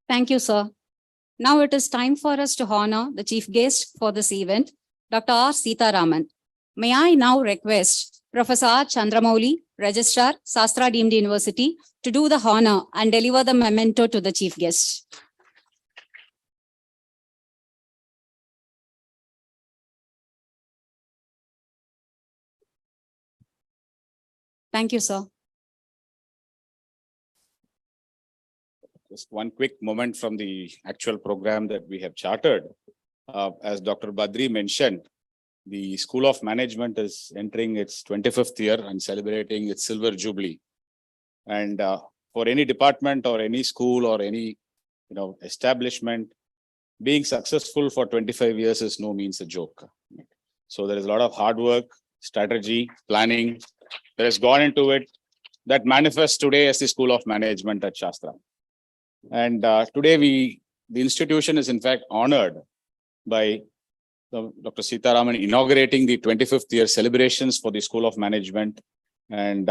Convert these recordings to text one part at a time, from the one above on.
Thank you, sir. Now it is time for us to honor the chief guest for this event, Dr.Seetharaman. May I now request Professor R. Chandramouli, Registrar, Sastra Deemed University, to do the honor and deliver the memento to the chief guest. Thank you, sir. Just one quick moment from the actual program that we have chartered. As Dr. Badri mentioned, the School of Management is entering its 25th year and celebrating its silver jubilee. And for any department or any school or any establishment, being successful for 25 years is no means a joke. So there is a lot of hard work, strategy, planning that has gone into it that manifests today as the School of Management at Sastra. And today the institution is in fact honored by Dr. Seetharaman inaugurating the 25th year celebrations for the School of Management. And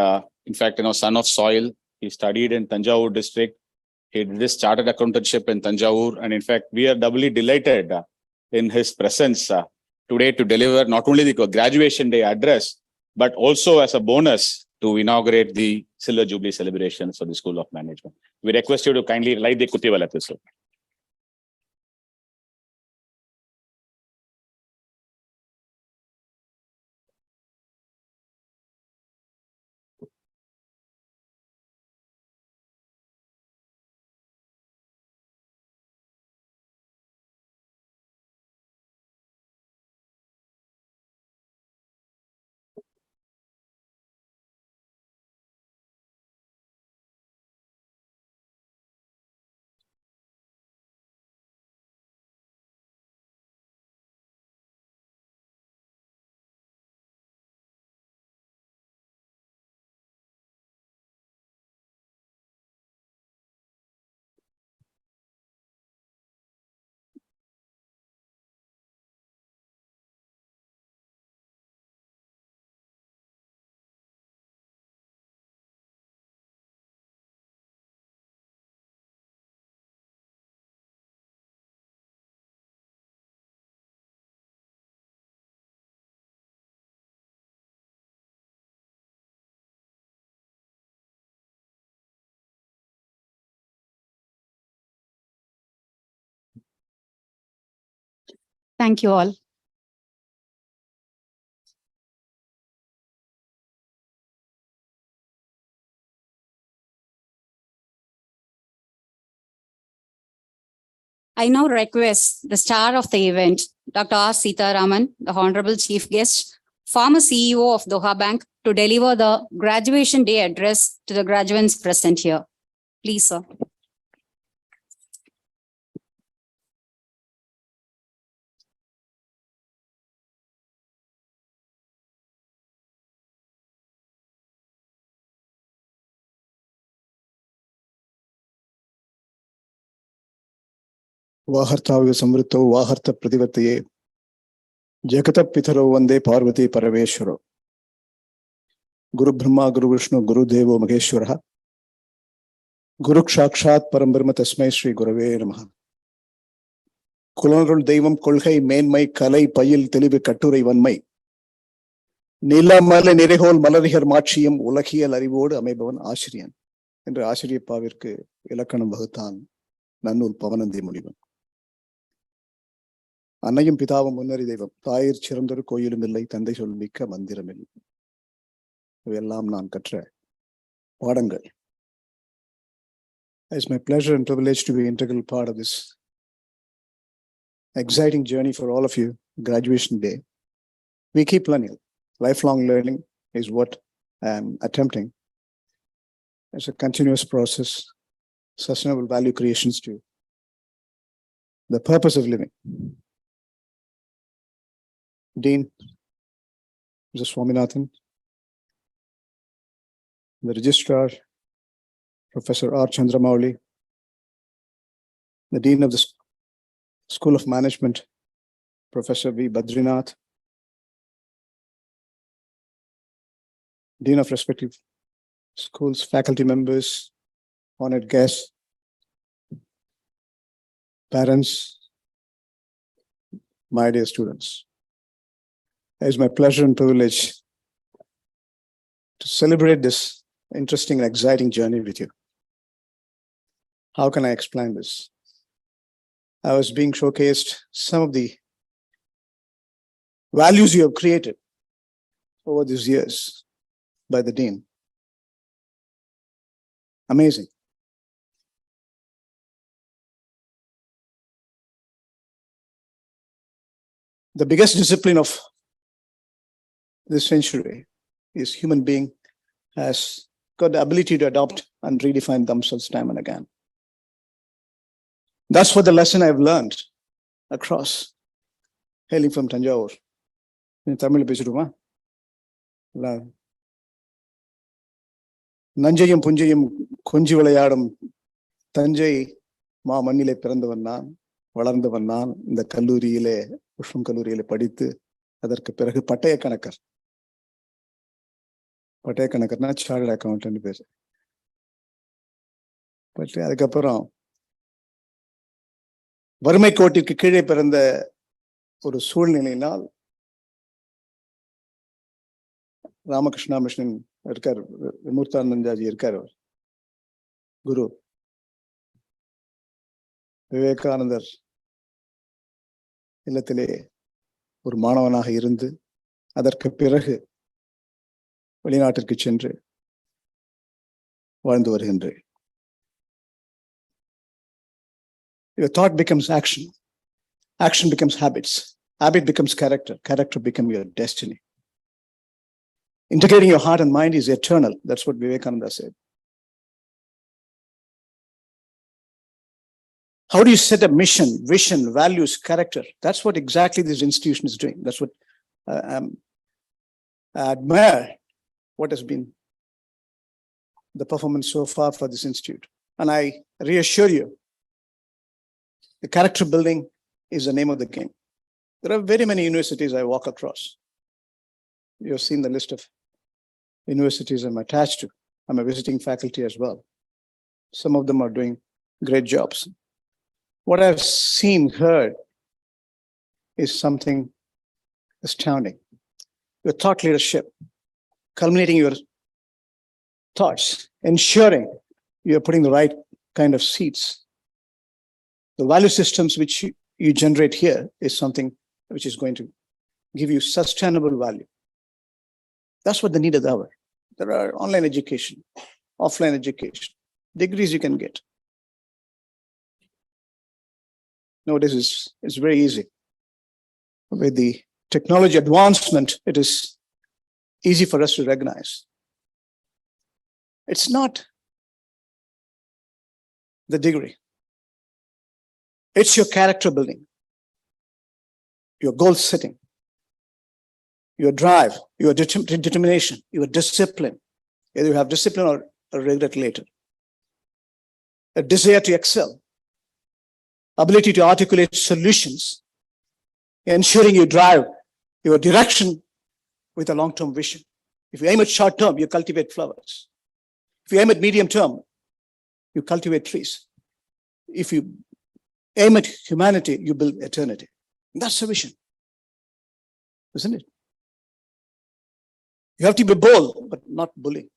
in fact, son of soil, he studied in Tanjavore district. He did his chartered accountantship in Tanjavore. And in fact, we are doubly delighted in his presence today to deliver not only the graduation day address, but also as a bonus to inaugurate the Silver Jubilee celebrations for the School of Management. We request you to kindly light the Kutival episode. Thank you all. I now request the star of the event, Dr. R. Seetharaman, the Honorable Chief Guest, former CEO of Doha Bank, to deliver the graduation day address to the graduates present here. Please, sir. Vahartavya Samrito, Vaharta Pradivataye, Jakata Pitaro Vande Parvati Paraveshwaro, Guru Brahma, Guru Vishnu, Guru Devo Maheshwara, Guru Kshakshat Parambrahma Tasmai Sri Gurave Namaha. Kulanarul Devam Kolhai Mainmai Kalai Payil Telibu Katturai Vanmai. Nilamala Nerehol Malarihar Machiyam Ulakiyal Arivodu Amaibavan Ashriyan. என்று ஆசிரியப்பாவிற்கு இலக்கணம் வகுத்தான் நன்னூல் பவனந்தி முனிவன். அன்னையும் பிதாவும் முன்னறி தெய்வம், தாயிற் சிறந்தொரு கோயிலும் இல்லை, தந்தை சொல் மிக்க மந்திரம் இல்லை. இவையெல்லாம் நான் கற்ற பாடங்கள். It's my pleasure and privilege to be an integral part of this exciting journey for all of you, graduation day. We keep learning. Lifelong learning is what I'm attempting. It's a continuous process, sustainable value creations to the purpose of living. Dean, Mr. Swaminathan, the Registrar, Professor R. Chandramouli, the Dean of the School of Management, Professor V. Badrinath, Dean of respective schools, faculty members, honored guests, parents, my dear students. It's my pleasure and privilege to celebrate this interesting and exciting journey with you. How can I explain this? I was being showcased some of the values you have created over these years by the Dean. Amazing. The biggest discipline of this century is human being has got the ability to adopt and redefine themselves time and again. That's what the lesson I've learned across, hailing from Tanjavore. In Tamil பேசிடுமா? நஞ்சையும் புஞ்சையும் கொஞ்சி விளையாடும் தஞ்சை மண்ணிலே பிறந்தவன் நான், வளர்ந்தவன் நான். இந்த கல்லூரியிலே, புஷ்பம் கல்லூரியிலே படித்து அதற்கு பிறகு பட்டய கணக்கர்னா சார்ட்டர்ட் அக்கௌண்டன்ட் பேர். பட் அதுக்கப்புறம் வறுமை கோட்டிற்கு கீழே பிறந்த ஒரு சூழ்நிலையினால் ராமகிருஷ்ணா மிஷன் இருக்கார், விமுக்தானந்தாஜி இருக்கார், அவர் குரு விவேகானந்தர் இல்லத்திலே ஒரு மாணவனாக இருந்து அதற்கு பிறகு வெளிநாட்டிற்கு சென்று வாழ்ந்து வருகின்றேன். Your thought becomes action. Action becomes habits. Habit becomes character. Character becomes your destiny. Integrating your heart and mind is eternal. That's what Vivekananda said. How do you set a mission, vision, values, character? That's what exactly this institution is doing. That's what I admire what has been the performance so far for this institute. And I reassure you, the character building is the name of the game. There are very many universities I walk across. You have seen the list of universities I'm attached to. I'm a visiting faculty as well. Some of them are doing great jobs. What I've seen, heard, is something astounding. Your thought leadership, culminating your thoughts, ensuring you're putting the right kind of seeds. The value systems which you generate here is something which is going to give you sustainable value. That's what the need of the hour. There are online education, offline education, degrees you can get. Nowadays, it's very easy. With the technology advancement, it is easy for us to recognize. It's not the degree. It's your character building, your goal setting, your drive, your determination, your discipline. Either you have discipline or regret later. A desire to excel, ability to articulate solutions, ensuring you drive your direction with a long-term vision. If you aim at short term, you cultivate flowers. If you aim at medium term, you cultivate trees. If you aim at humanity, you build eternity. That's the vision, isn't it? You have to be bold, but not bullying.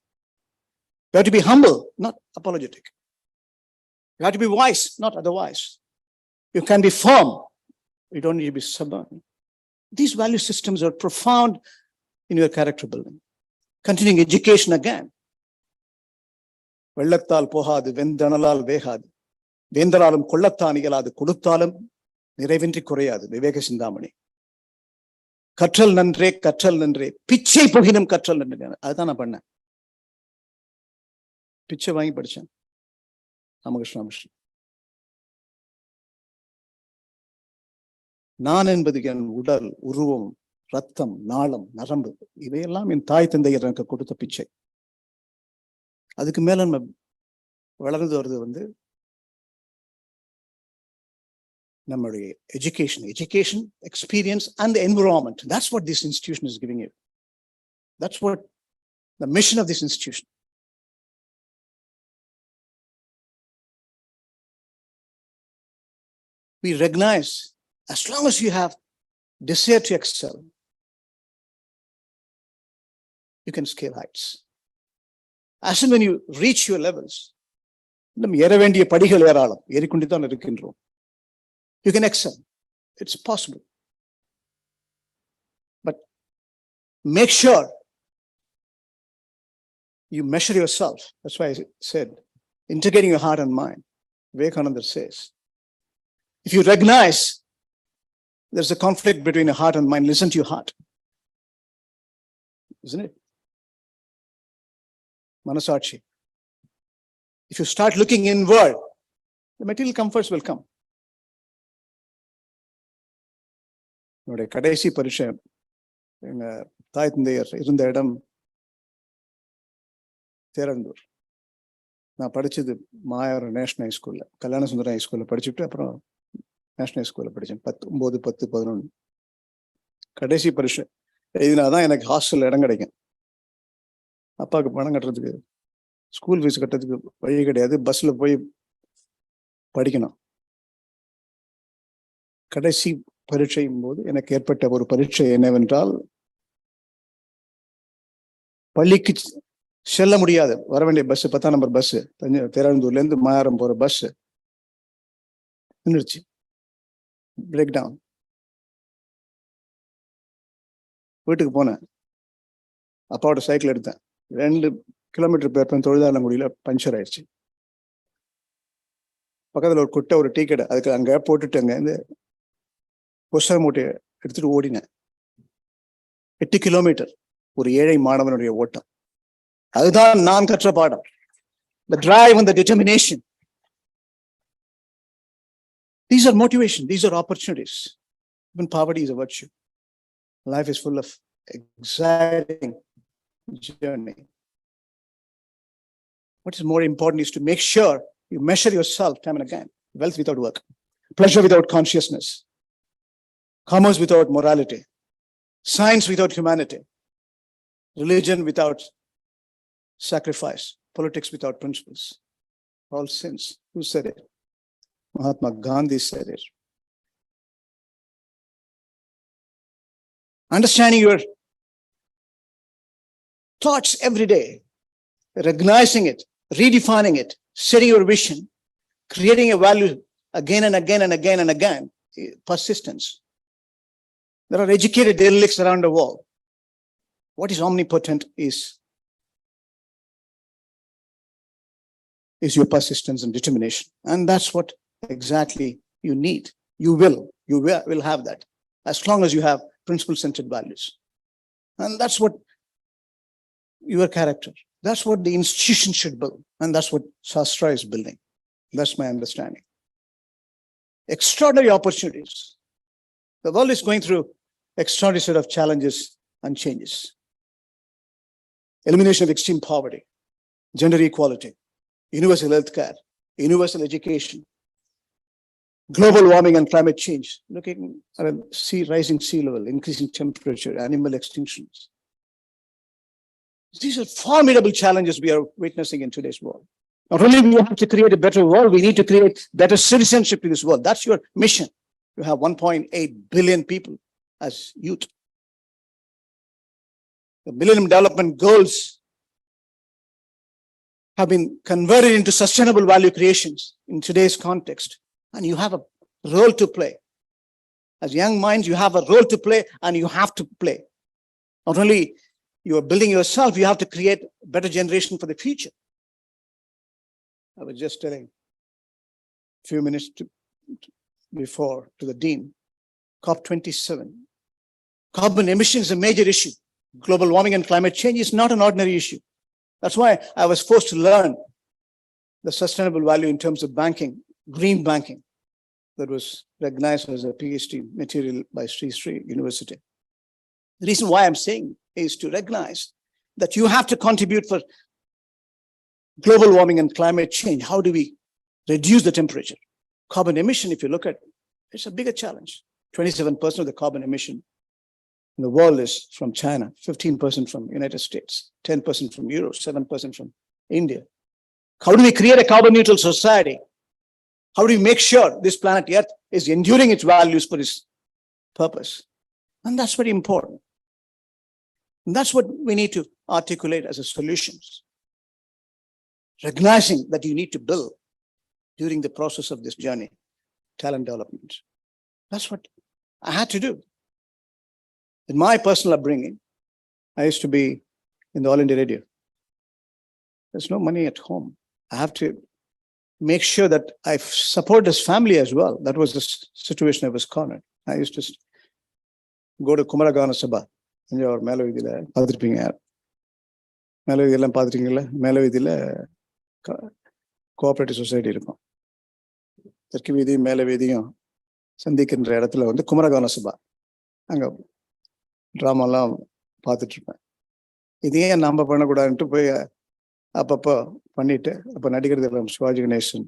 You have to be humble, not apologetic. You have to be wise, not otherwise. You can be firm. You don't need to be stubborn. These value systems are profound in your character building. Continuing education again. வெள்ளத்தால் போகாது, வெந்தனலால் வேகாது, வேந்தராலும் கொள்ளத்தான் இயலாது, கொடுத்தாலும் நிறைவின்றி குறையாது. விவேக சிந்தாமணி. கற்றல் நன்றே, கற்றல் நன்றே, பிச்சை போகினும் கற்றல் நன்றே. அதுதான் நான் பண்ணேன். பிச்சை வாங்கி படிச்சேன். ராமகிருஷ்ணா மிஷன். நான் என்பது என் உடல், உருவம், ரத்தம், நாளம், நரம்பு, இவையெல்லாம் என் தாய் தந்தையர் எனக்கு கொடுத்த பிச்சை. அதுக்கு மேல நம்ம வளர்ந்து வருது நம்மளுடைய education, experience, and the environment. That's what this institution is giving you. That's what the mission of this institution. we recognize as long as you have desire to excel, you can scale heights. As and when you reach your levels, நம்ம ஏற வேண்டிய படிகள் ஏராளம், ஏறிக்கொண்டுதான் இருக்கின்றோம். You can excel. It's possible. But make sure you measure yourself. That's why I said, integrating your heart and mind. Vivekananda says, if you recognize there's a conflict between your heart and mind, listen to your heart. Isn't it? Manasachi. If you start looking inward, the material comforts will come. என்னுடைய கடைசி பரீட்சை எங்க தாய் தந்தையர் இருந்த இடம் தேரந்தூர். நான் படிச்சது மாயாவரம் நேஷனல் ஹைஸ்கூல்ல, கல்யாண சுந்தரம் ஹைஸ்கூல்ல படிச்சுட்டு அப்புறம் நேஷனல் ஹைஸ்கூல்ல படித்தேன். 9, 10, 11 கடைசி பரீட்சை எழுதினாதான் எனக்கு ஹாஸ்டல்ல இடம் கிடைக்கும். அப்பாவுக்கு பணம் கட்டுறதுக்கு, ஸ்கூல் ஃபீஸ் கட்டுறதுக்கு வழி கிடையாது. பஸ்ல போய் படிக்கணும். கடைசி பரீட்சையும் போது எனக்கு ஏற்பட்ட ஒரு பரீட்சை என்னவென்றால், பள்ளிக்கு செல்ல முடியாது. வர வேண்டிய பஸ் 10ஆம் நம்பர் பஸ், தேராந்தூர்ல இருந்து மாயாரம் போற பஸ் நின்றுச்சு. Breakdown. வீட்டுக்கு போனேன். அப்பாவோட சைக்கிள் எடுத்தேன். 2 கிலோமீட்டர் போயிருப்பேன். தொழிலாளங்குடியில பஞ்சர் ஆயிடுச்சு. பக்கத்துல ஒரு குட்டை, ஒரு டீ கடை, அதுக்கு அங்க போட்டுட்டு அங்க இருந்து புஸ்தக மூட்டையை எடுத்துட்டு ஓடினேன். 8 கிலோமீட்டர் ஒரு ஏழை மாணவனுடைய ஓட்டம். அதுதான் நான் கற்ற பாடம். The drive and the determination. These are motivation. These are opportunities. Even poverty is a virtue. Life is full of exciting journey. What is more important is to make sure you measure yourself time and again. Wealth without work, pleasure without consciousness, commerce without morality, science without humanity, religion without sacrifice, politics without principles. All sins. Who said it? Mahatma Gandhi said it. Understanding your thoughts every day, recognizing it, redefining it, setting your vision, creating a value again and again and again and again. Persistence. There are educated derelicts around the world. What is omnipotent is your persistence and determination. And that's what exactly you need. You will have that as long as you have principle-centered values. And that's what your character, that's what the institution should build. And that's what Sastra is building. That's my understanding. Extraordinary opportunities. The world is going through extraordinary set of challenges and changes. Elimination of extreme poverty, gender equality, universal health care, universal education, global warming and climate change, looking at rising sea level, increasing temperature, animal extinctions. These are formidable challenges we are witnessing in today's world. Not only do we have to create a better world, we need to create better citizenship in this world. That's your mission. You have 1.8 billion people as youth. The Millennium Development Goals have been converted into sustainable value creations in today's context. And you have a role to play. As young minds, you have a role to play, and you have to play. Not only you are building yourself, you have to create a better generation for the future. I was just telling a few minutes before to the Dean, COP27. Carbon emission is a major issue. Global warming and climate change is not an ordinary issue. That's why I was forced to learn the sustainable value in terms of banking, green banking, that was recognized as a PhD material by Sri University. The reason why I'm saying is to recognize that you have to contribute for global warming and climate change. How do we reduce the temperature? Carbon emission, if you look at, it's a bigger challenge. 27% of the carbon emission in the world is from China, 15% from United States, 10% from Europe, 7% from India. How do we create a carbon neutral society? How do you make sure this planet Earth is enduring its values for its purpose? And that's very important. And that's what we need to articulate as a solutions. Recognizing that you need to build during the process of this journey, talent development. That's what I had to do. In my personal upbringing, I used to be in the All India Radio. There's no money at home. I have to make sure that I support this family as well. That was the situation I was cornered. I used to go to Kumaragana Sabha. Tanjavore மேலவீதியில பார்த்துருப்பீங்க. மேலவீதியெல்லாம் பார்த்துருக்கீங்களா? மேலவீதியில cooperative society இருக்கும். தெற்கு வீதியும் மேல வீதியும் சந்திக்கின்ற இடத்துல வந்து குமரகான சபா. அங்க ட்ராமாலாம் பார்த்துட்டு இருப்பேன். இதையே நம்ம பண்ணக்கூடாதுன்ட்டு போய் அப்பப்போ பண்ணிட்டு, அப்போ நடிகர் சிவாஜி கணேசன்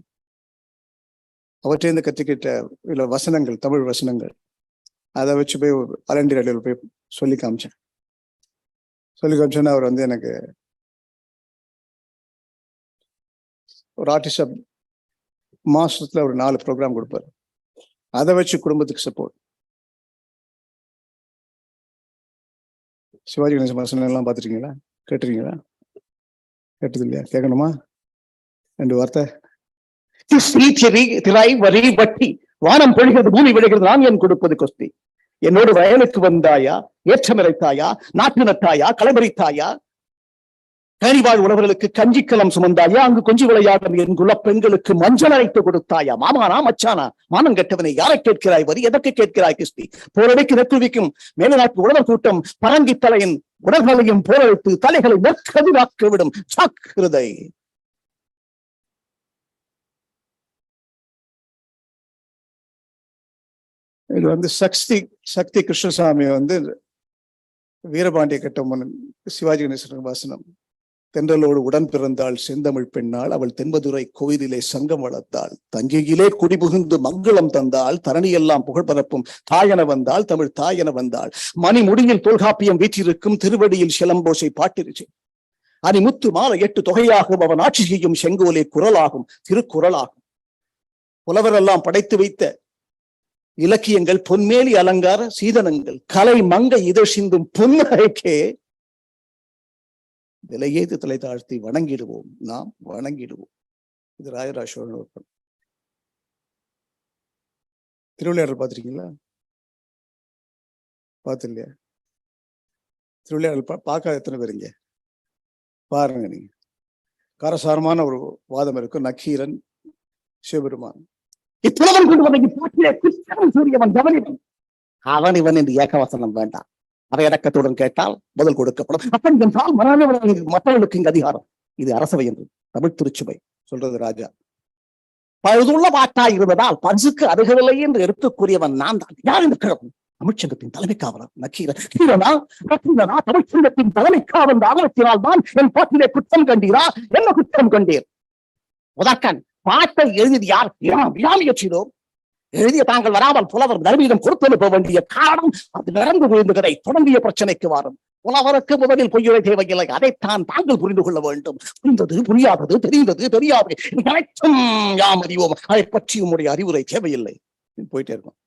அவற்றிலிருந்து கற்றுக்கிட்ட இல்லை வசனங்கள், தமிழ் வசனங்கள், அதை வச்சு போய் ஆல் இண்டியா ரேடியோவில் போய் சொல்லி காமிச்சேன்னா அவர் வந்து எனக்கு ஒரு ஆர்டிஸ்டா மாசத்துல ஒரு 4 ப்ரோக்ராம் கொடுப்பாரு. அதை வச்சு குடும்பத்துக்கு சப்போர்ட். சிவாஜி கணேசன் வசனம் எல்லாம் பார்த்துருக்கீங்களா? கேட்டுருக்கீங்களா? கேட்டது இல்லையா? கேட்கணுமா? 2 வார்த்தை. திரை வரி வட்டி வானம் பொழிகிறது, பூமி விழுகிறது, நான் என் கொடுப்பது கொஸ்தி. என்னோடு வயலுக்கு வந்தாயா, ஏற்றமிரைத்தாயா, நாட்டு நட்டாயா, களமறித்தாயா, கனிவாழ் உழவர்களுக்கு கஞ்சிக்கலம் சுமந்தாயா, அங்கு கொஞ்சி விளையாடும் என் குல பெண்களுக்கு மஞ்சள் அரைத்து கொடுத்தாயா, மாமானா மச்சானா, மானம் கெட்டவனை யாரை கேட்கிறாய் வரி, எதற்கு கேட்கிறாய் கிஸ்தி, போரடிக்கு நெக்குவிக்கும் மேலநாட்டு உழவர் கூட்டம் பரங்கி தலையின் உடல்களையும் போரடித்து தலைகளை நெற்கதிராக்க விடும் சாக்கிரதை. இது வந்து சக்தி கிருஷ்ணசாமி வந்து வீரபாண்டிய கட்டம்மன் சிவாஜி கணேசன் வாசனம். தென்றலோடு உடன் பிறந்தாள் செந்தமிழ் பெண்ணாள், அவள் தென்பதுரை கோவிலிலே சங்கம் வளர்த்தாள், தஞ்சையிலே குடிபுகுந்து மங்களம் தந்தாள், தரணியெல்லாம் புகழ் பரப்பும் தாயன வந்தாள், தமிழ் தாயன வந்தாள், மணி முடியில் தொல்காப்பியம் வீற்றிருக்கும் திருவடியில் சிலம்போசை பாட்டிருச்சு, அணிமுத்து மாலை 8 தொகையாகும், அவன் ஆட்சி செய்யும் செங்கோலே குரலாகும், திருக்குறளாகும். புலவரெல்லாம் படைத்து வைத்த இலக்கியங்கள், பொன்மேலி அலங்கார சீதனங்கள், கலை மங்கை இதழ் சிந்தும் பொன்னகைக்கே விலையேது தலை தாழ்த்தி வணங்கிடுவோம், நாம் வணங்கிடுவோம். இது ராஜராஜ சோழன். திருவிளையாடல் பார்த்திருக்கீங்களா? பார்த்து இல்லையா? திருவிளையாடல் பார்க்காத எத்தனை பேருங்க? பாருங்க. நீங்க காரசாரமான ஒரு வாதம் இருக்கும். நக்கீரன், சிவபெருமான், இப்புலவன் கொண்டு வந்த பாட்டிலே குற்றம் சூரியவன் கவனிவன் அவனிவன் என்று ஏகவசனம் வேண்டாம். அவை அடக்கத்துடன் கேட்டால் பதில் கொடுக்கப்படும். அப்பன் என்றால் மற்றவர்களுக்கு இங்கு அதிகாரம். இது அரசவை என்று தமிழ் திருச்சுவை சொல்றது ராஜா. பழுதுள்ள பாட்டாய் இருந்ததால் பரிசுக்கு அருகவில்லை என்று எடுத்துக்கூறியவன் நான் தான். யார் இந்த கிழவன்? தமிழ்ச்சங்கத்தின் தலைமை காவலர் நக்கீரன். தமிழ்ச்சங்கத்தின் தலைமை காவல் ஆவணத்தினால் தான் என் பாட்டிலே குற்றம் கண்டீரா? என்ன குற்றம் கண்டீர்? முதற்கண் பாட்டை எழுதியது யார்? விடாமுயற்சியோம் எழுதிய தாங்கள் வராமல் புலவர் நர்மீதம் கொடுத்து போக வேண்டிய காரணம் அது நடந்து புரிந்து கதை தொடங்கிய பிரச்சனைக்கு வரும். புலவருக்கு முதலில் பொய்யுரை தேவையில்லை, அதைத்தான் தாங்கள் புரிந்து கொள்ள வேண்டும். புரிந்தது புரியாதது, தெரிந்தது தெரியாது, அனைத்தும் யாம் அறிவோம், அதை பற்றி உங்களுடைய அறிவுரை தேவையில்லை. போயிட்டே இருக்கும்.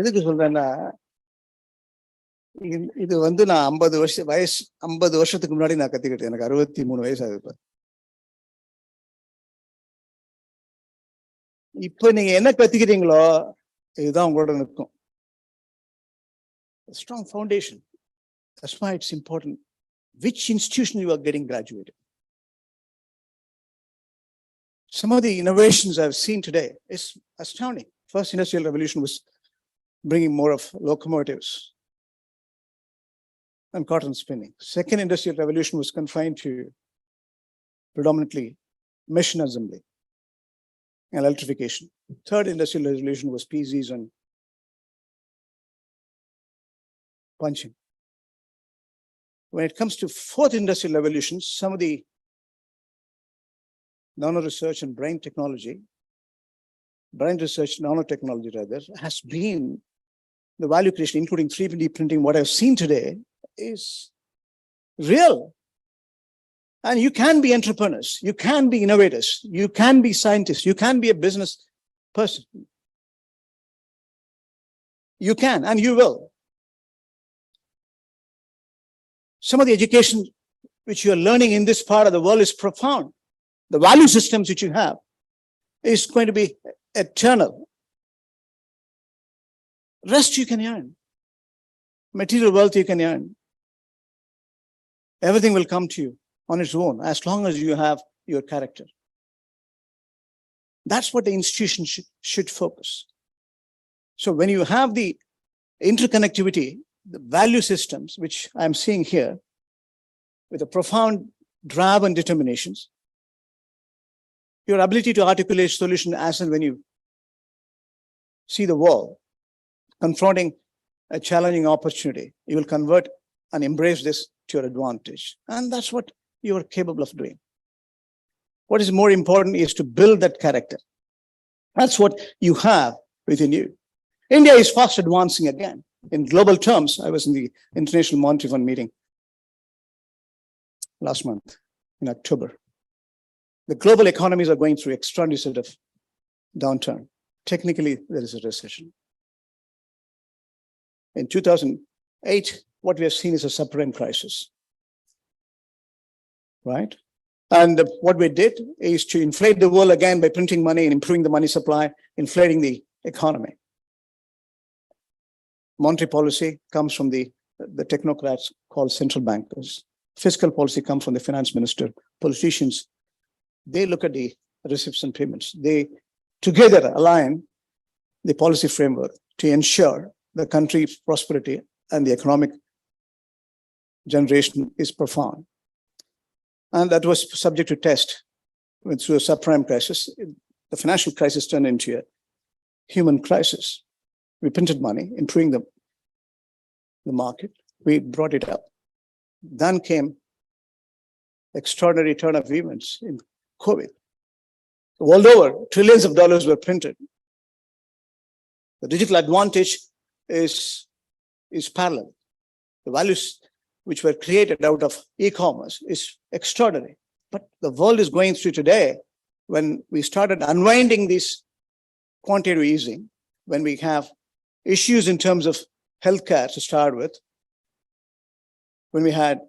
எதுக்கு சொல்றேன்னா, இது வந்து நான் 50 வருஷத்துக்கு முன்னாடி நான் கத்துக்கிட்டேன். எனக்கு 63 வயசு ஆகுது. இப்ப நீங்க என்ன கத்துக்கிறீங்களோ இதுதான் உங்களோட நிற்கும். Strong foundation. That's why it's important which institution you are getting graduated. Some of the innovations I've seen today is astounding. First industrial revolution was bringing more of locomotives and cotton spinning. Second industrial revolution was confined to predominantly machine assembly and electrification. Third industrial revolution was PCs and punching. When it comes to fourth industrial revolution, some of the nano research and brain research, nanotechnology rather, has been the value creation, including 3D printing. What I've seen today is real. And you can be entrepreneurs, you can be innovators, you can be scientists, you can be a business person. You can, and you will. Some of the education which you are learning in this part of the world is profound. The value systems which you have is going to be eternal. Rest you can earn. Material wealth you can earn. Everything will come to you on its own as long as you have your character. That's what the institution should focus. So when you have the interconnectivity, the value systems, which I'm seeing here, with a profound drive and determinations, your ability to articulate solution as and when you see the world confronting a challenging opportunity, you will convert and embrace this to your advantage. And that's what you are capable of doing. What is more important is to build that character. That's what you have within you. India is fast advancing again. In global terms, I was in the International Monetary Fund meeting last month in October. The global economies are going through extraordinary sort of downturn. Technically, there is a recession. In 2008, what we have seen is a subprime crisis, right? And what we did is to inflate the world again by printing money and improving the money supply, inflating the economy. Monetary policy comes from the technocrats called central bankers. Fiscal policy comes from the finance minister. Politicians, they look at the receipts and payments. They together align the policy framework to ensure the country's prosperity and the economic generation is profound. And that was subject to test through a subprime crisis. The financial crisis turned into a human crisis. We printed money, improving the market. We brought it up. Then came extraordinary turn of events in COVID. World over, trillions of dollars were printed. The digital advantage is parallel. The values which were created out of e-commerce is extraordinary. But the world is going through today, when we started unwinding this quantitative easing, when we have issues in terms of healthcare to start with, when we had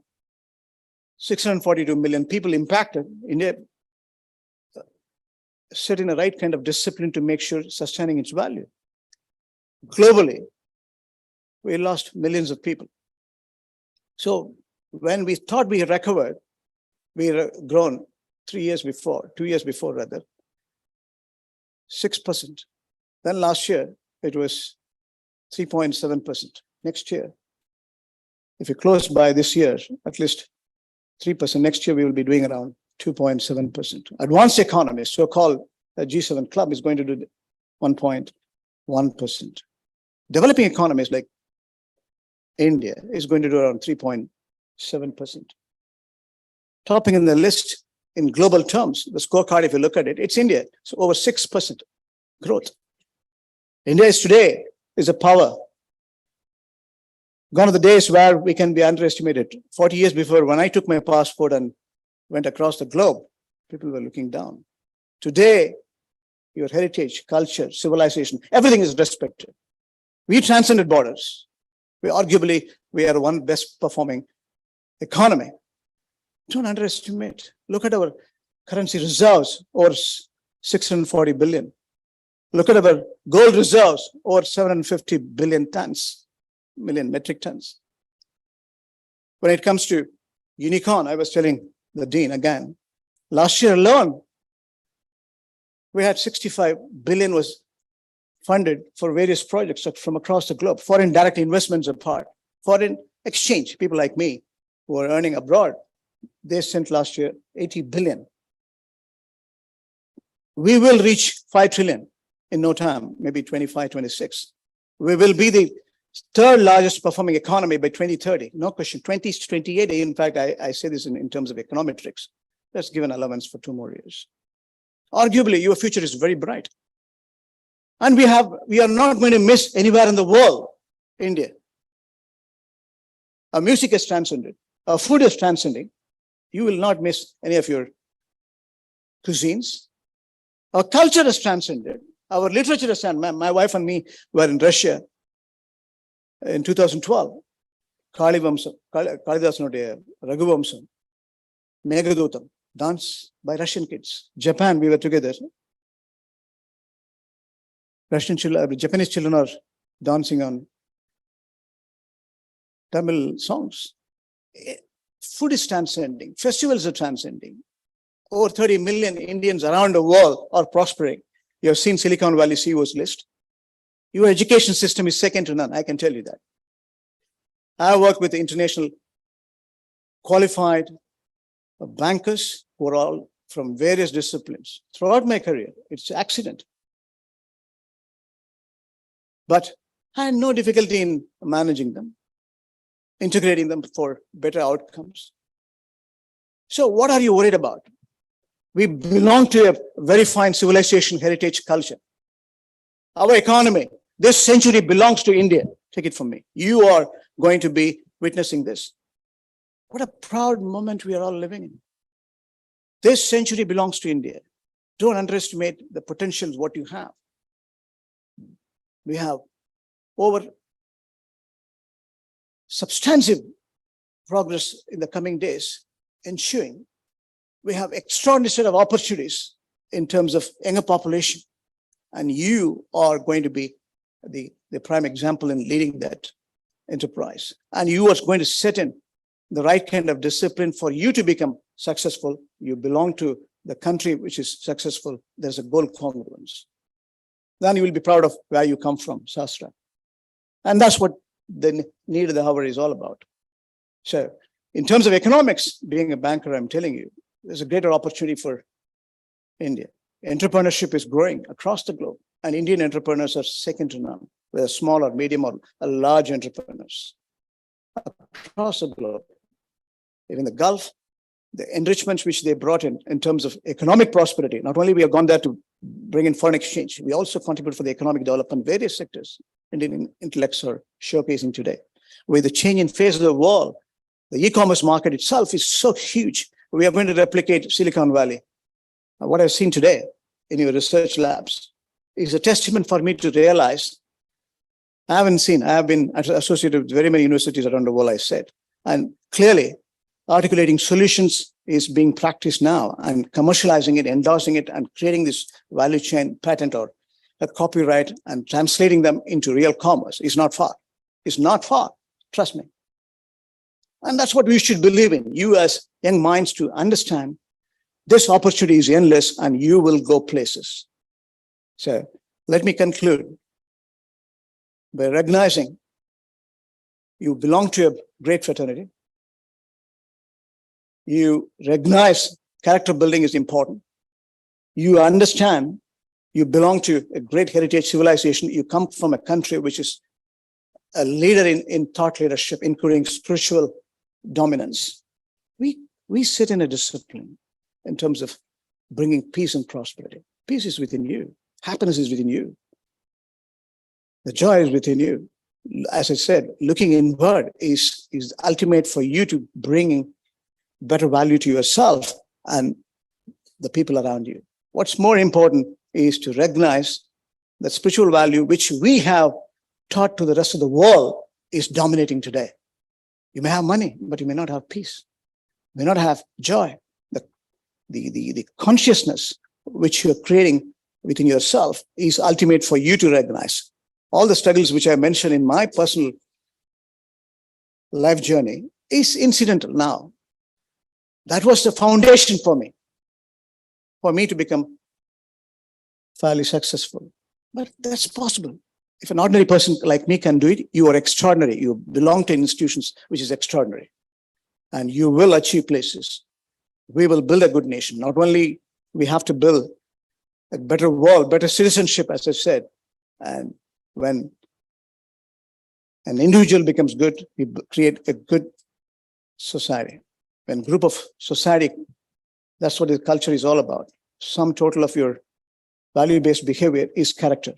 642 million people impacted, India set in the right kind of discipline to make sure sustaining its value. Globally, we lost millions of people. So when we thought we had recovered, we had grown 2 years before rather, 6%. Then last year, it was 3.7%. Next year, if we close by this year, at least 3%, next year we will be doing around 2.7%. Advanced economies, so-called G7 club, is going to do 1.1%. Developing economies like India is going to do around 3.7%. Topping in the list in global terms, the scorecard, if you look at it, it's India. So over 6% growth. India is a power. Gone are the days where we can be underestimated. 40 years before, when I took my passport and went across the globe, people were looking down. Today, your heritage, culture, civilization, everything is respected. We transcended borders. We are one best performing economy. Don't underestimate. Look at our currency reserves, over 640 billion. Look at our gold reserves, over 750 million metric tons. When it comes to unicorn, I was telling the dean again, last year alone, we had 65 billion was funded for various projects from across the globe. Foreign direct investments apart, foreign exchange, people like me who are earning abroad, they sent last year 80 billion. We will reach 5 trillion in no time, maybe 25, 26. We will be the third largest performing economy by 2030. No question. 20 to 28. In fact, I say this in terms of econometrics. Let's give an allowance for 2 more years. Arguably, your future is very bright. And we are not going to miss anywhere in the world, India. Our music is transcended. Our food is transcending. You will not miss any of your cuisines. Our culture is transcended. Our literature is transcended. My wife and me were in Russia in 2012. Kalidasnuடைய Raghuvamsam, Meghadutam, dance by Russian kids. Japan, we were together. Japanese children are dancing on Tamil songs. Food is transcending. Festivals are transcending. Over 30 million Indians around the world are prospering. You have seen Silicon Valley CEO's list. Your education system is second to none. I can tell you that. I work with international qualified bankers who are all from various disciplines. Throughout my career, it's an accident. But I had no difficulty in managing them, integrating them for better outcomes. So what are you worried about? We belong to a very fine civilization, heritage, culture. Our economy, this century belongs to India. Take it from me. You are going to be witnessing this. What a proud moment we are all living in. This century belongs to India. Don't underestimate the potentials, what you have. We have over substantive progress in the coming days, ensuring we have extraordinary set of opportunities in terms of younger population. And you are going to be the prime example in leading that enterprise. And you are going to set in the right kind of discipline for you to become successful. You belong to the country which is successful. There's a goal congruence. Then you will be proud of where you come from, Sastra. And that's what the need of the hour is all about. So in terms of economics, being a banker, I'm telling you, there's a greater opportunity for India. Entrepreneurship is growing across the globe, and Indian entrepreneurs are second to none, whether small or medium or large entrepreneurs across the globe. Even the Gulf, the enrichments which they brought in terms of economic prosperity, not only we have gone there to bring in foreign exchange, we also contribute for the economic development, various sectors Indian intellects are showcasing today. With the change in phase of the world, the e-commerce market itself is so huge. We are going to replicate Silicon Valley. What I've seen today in your research labs is a testament for me to realize I have been associated with very many universities around the world, I said, and clearly articulating solutions is being practiced now, and commercializing it, endorsing it, and creating this value chain patent or a copyright and translating them into real commerce is not far. It's not far, trust me. And that's what we should believe in, you as young minds, to understand this opportunity is endless and you will go places. So let me conclude by recognizing you belong to a great fraternity. You recognize character building is important. You understand you belong to a great heritage civilization. You come from a country which is a leader in thought leadership, including spiritual dominance. We sit in a discipline in terms of bringing peace and prosperity. Peace is within you. Happiness is within you. The joy is within you. As I said, looking inward is ultimate for you to bring better value to yourself and the people around you. What's more important is to recognize that spiritual value, which we have taught to the rest of the world, is dominating today. You may have money, but you may not have peace. You may not have joy. The consciousness which you're creating within yourself is ultimate for you to recognize. All the struggles which I mentioned in my personal life journey is incidental now. That was the foundation for me to become fairly successful. But that's possible. If an ordinary person like me can do it, you are extraordinary. You belong to institutions which is extraordinary. And you will achieve places. We will build a good nation. Not only we have to build a better world, better citizenship, as I said. And when an individual becomes good, we create a good society. When group of society, that's what the culture is all about. Sum total of your value-based behavior is character.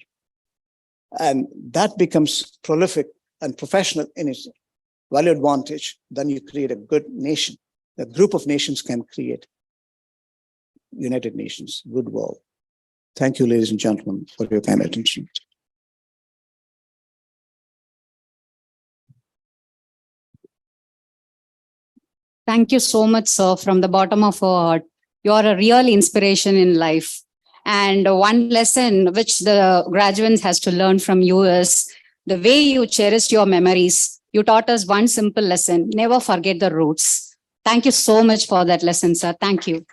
And that becomes prolific and professional in its value advantage. Then you create a good nation. a group of nations can create United Nations, good world. Thank you, ladies and gentlemen, for your kind attention. Thank you so much, sir, from the bottom of our heart. You are a real inspiration in life. And one lesson which the graduates has to learn from you is the way you cherished your memories. You taught us one simple lesson: never forget the roots. Thank you so much for that lesson, sir. Thank you.